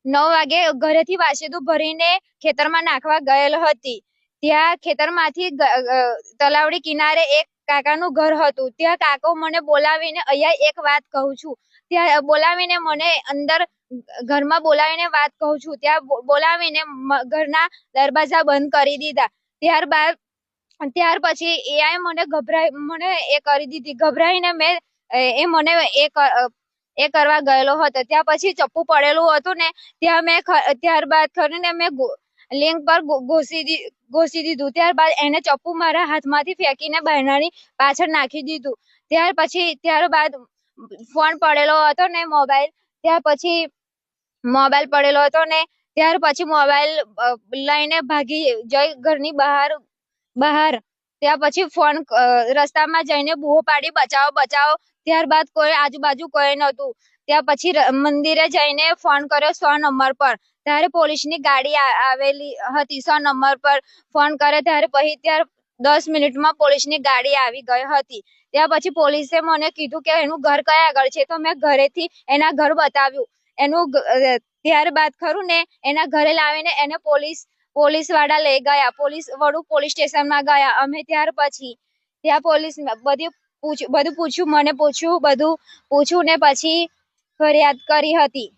9 વાગે ઘરેથી વાસેદું ભરીને ખેતરમાં નાખવા ગયેલ હતી। ત્યાં ખેતરમાંથી તલાવડી કિનારે એક કાકાનું ઘર હતું। ત્યાં કાકો મને બોલાવીને અહીંયા એક વાત કહું છું, ત્યાં બોલાવીને મને અંદર ઘરમાં બોલાવીને વાત કહું છું, ત્યાં બોલાવીને ઘરના દરવાજા બંધ કરી દીધા। ત્યાર પછી એઆઈ મને એ કરી દીધી। ગભરાઈને મેં એ મને એ કરવા ગયેલો હતો। ત્યાં પછી ચપ્પુ પડેલું હતું ને, ત્યાં મેં ત્યારબાદ કરીને મેં લિંક પર ઘોસી દીધું। ત્યારબાદ એને ચપ્પુ મારા હાથમાંથી ફેંકીને બહેનાની પાછળ નાખી દીધું। ત્યારબાદ ફોન પડેલો હતો ને, મોબાઈલ પડેલો હતો ને, ત્યાર પછી મોબાઈલ લઈને ભાગી જઈ ઘરની બહાર। ત્યાં પછી ફોન રસ્તામાં જઈને બૂમો પાડી બચાવો બચાવો। ત્યારબાદ કોઈ આજુબાજુ કોઈ નતું। ત્યાં પછી મંદિરે જઈને ફોન કર્યો 100 નંબર પર। ત્યારે પોલીસની ગાડી આવેલી હતી। 100 નંબર પર ફોન કરે ત્યારે 10 મિનિટમાં પોલીસની ગાડી આવી ગઈ હતી। ત્યાં પછી પોલીસે મને કીધું કે એનું ઘર કયા આગળ છે, તો મેં ઘરેથી એના ઘર બતાવ્યું। ત્યારબાદ ખરું ને, એના ઘરે લાવીને એને પોલીસ વાળા લઈ ગયા। વડુ પોલીસ સ્ટેશનમાં ગયા અમે। ત્યાર પછી ત્યાં પોલીસ બધું પૂછ્યું, મને બધું પૂછ્યું ને પછી ફરિયાદ કરી હતી।